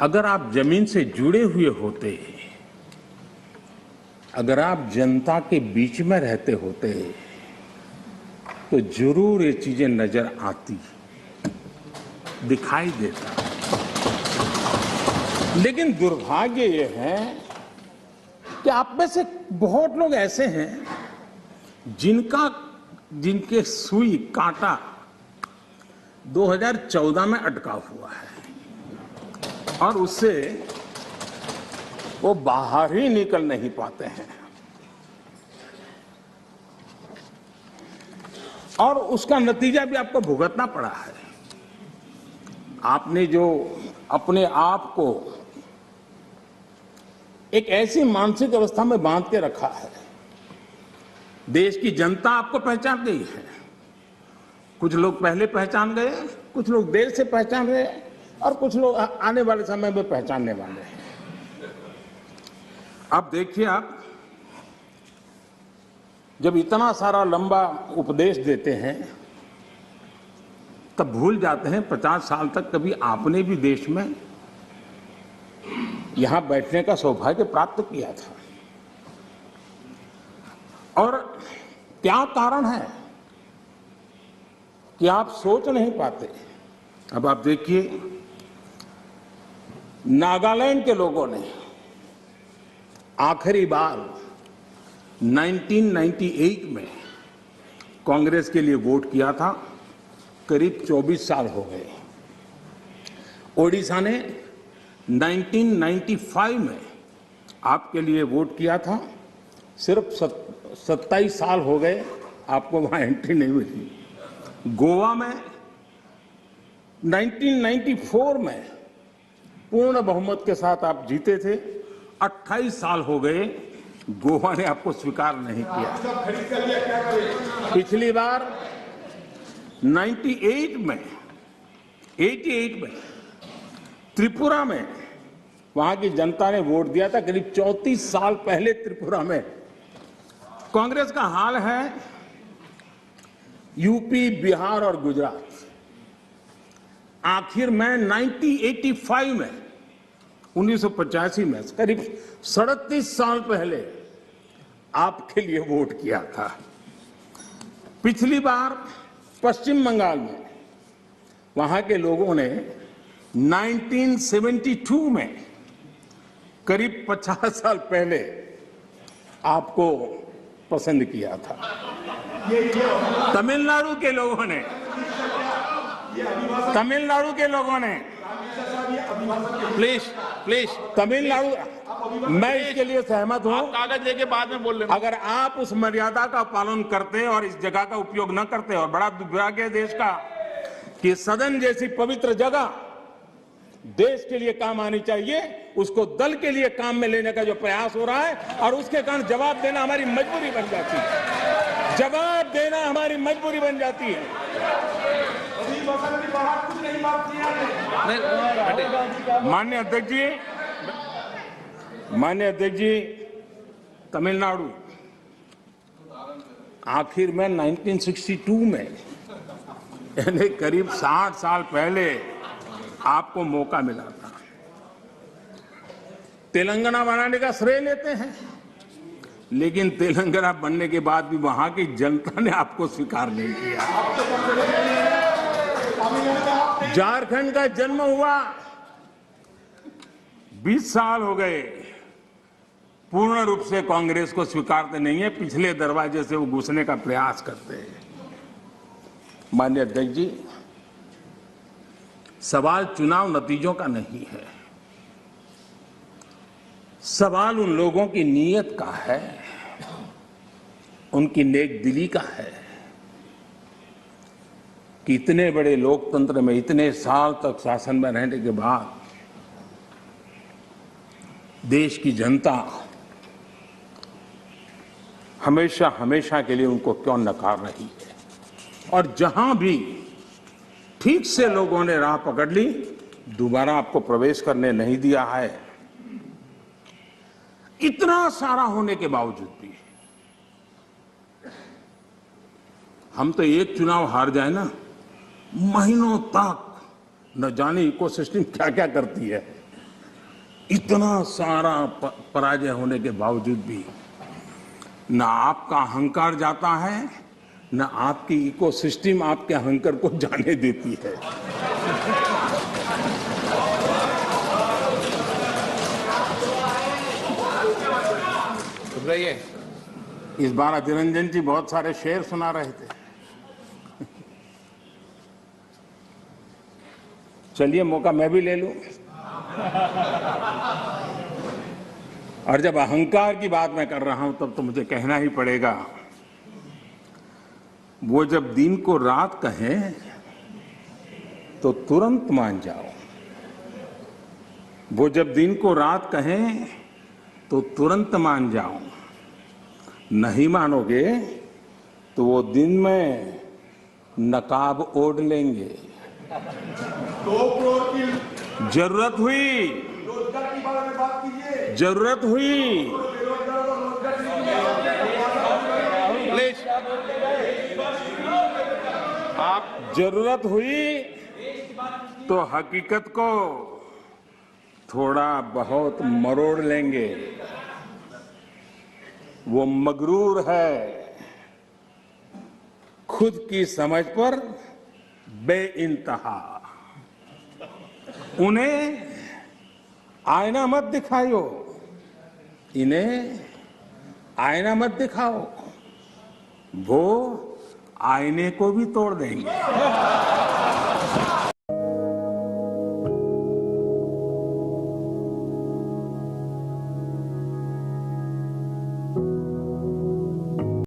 अगर आप जमीन से जुड़े हुए होते, अगर आप जनता के बीच में रहते होते, तो जरूर ये चीजें नजर आती, दिखाई देता। लेकिन दुर्भाग्य ये है कि आप में से बहुत लोग ऐसे हैं जिनके सुई कांटा 2014 में अटका हुआ है और उससे वो बाहर ही निकल नहीं पाते हैं। और उसका नतीजा भी आपको भुगतना पड़ा है। आपने जो अपने आप को एक ऐसी मानसिक अवस्था में बांध के रखा है, देश की जनता आपको पहचान गई है। कुछ लोग पहले पहचान गए, कुछ लोग देर से पहचान रहे और कुछ लोग आने वाले समय में पहचानने वाले हैं। अब देखिए, आप जब इतना सारा लंबा उपदेश देते हैं तब भूल जाते हैं 50 साल तक कभी आपने भी देश में यहां बैठने का सौभाग्य प्राप्त किया था। और क्या कारण है कि आप सोच नहीं पाते। अब आप देखिए, नागालैंड के लोगों ने आखिरी बार 1998 में कांग्रेस के लिए वोट किया था, करीब 24 साल हो गए। ओडिशा ने 1995 में आपके लिए वोट किया था, सिर्फ 27 साल हो गए, आपको वहां एंट्री नहीं मिली। गोवा में 1994 में पूर्ण बहुमत के साथ आप जीते थे, 28 साल हो गए, गोवा ने आपको स्वीकार नहीं किया। पिछली बार 88 में त्रिपुरा में वहां की जनता ने वोट दिया था, करीब 34 साल पहले त्रिपुरा में। कांग्रेस का हाल है यूपी, बिहार और गुजरात। आखिर में 1985 में 1985 में करीब 37 साल पहले आपके लिए वोट किया था। पिछली बार पश्चिम बंगाल में वहां के लोगों ने 1972 में करीब 50 साल पहले आपको पसंद किया था। तमिलनाडु के लोगों ने प्लीज तमिलनाडु, मैं इसके लिए सहमत हूं। कागज लेके बाद में बोल लेना। अगर आप उस मर्यादा का पालन करते और इस जगह का उपयोग न करते, और बड़ा दुर्भाग्य देश का कि सदन जैसी पवित्र जगह देश के लिए काम आनी चाहिए, उसको दल के लिए काम में लेने का जो प्रयास हो रहा है, और उसके कारण जवाब देना हमारी मजबूरी बन जाती है। जवाब देना हमारी मजबूरी बन जाती है। माननीय अध्यक्ष जी, तमिलनाडु आखिर में 1962 में, यानी करीब 60 साल पहले आपको मौका मिला था। तेलंगाना बनाने का श्रेय लेते हैं, लेकिन तेलंगाना बनने के बाद भी वहां की जनता ने आपको स्वीकार नहीं किया। झारखंड का जन्म हुआ, 20 साल हो गए, पूर्ण रूप से कांग्रेस को स्वीकारते नहीं है, पिछले दरवाजे से वो घुसने का प्रयास करते हैं। माननीय अध्यक्ष जी, सवाल चुनाव नतीजों का नहीं है, सवाल उन लोगों की नीयत का है, उनकी नेक दिली का है कि इतने बड़े लोकतंत्र में इतने साल तक शासन में रहने के बाद देश की जनता हमेशा हमेशा के लिए उनको क्यों नकार रही है। और जहां भी ठीक से लोगों ने राह पकड़ ली, दोबारा आपको प्रवेश करने नहीं दिया है। इतना सारा होने के बावजूद भी हम तो एक चुनाव हार जाए ना, महीनों तक न जाने इकोसिस्टम क्या क्या करती है, इतना सारा पराजय होने के बावजूद भी न आपका अहंकार जाता है, न आपकी इकोसिस्टम आपके अहंकार को जाने देती है। इस बार अधीर रंजन जी बहुत सारे शेर सुना रहे थे। चलिए मौका मैं भी ले लूं। और जब अहंकार की बात मैं कर रहा हूं तब तो मुझे कहना ही पड़ेगा, वो जब दिन को रात कहें तो तुरंत मान जाओ। वो जब दिन को रात कहें तो तुरंत मान जाओ। नहीं मानोगे तो वो दिन में नकाब ओढ़ लेंगे। 2 करोड़ की जरूरत हुई, रोजगार की बात कीजिए। जरूरत हुई आप जरूरत हुई तो हकीकत को थोड़ा बहुत मरोड़ लेंगे। वो मगरूर है, खुद की समझ पर बेइंतहा। उन्हें आईना मत दिखाओ, इन्हें आईना मत दिखाओ, वो आईने को भी तोड़ देंगे।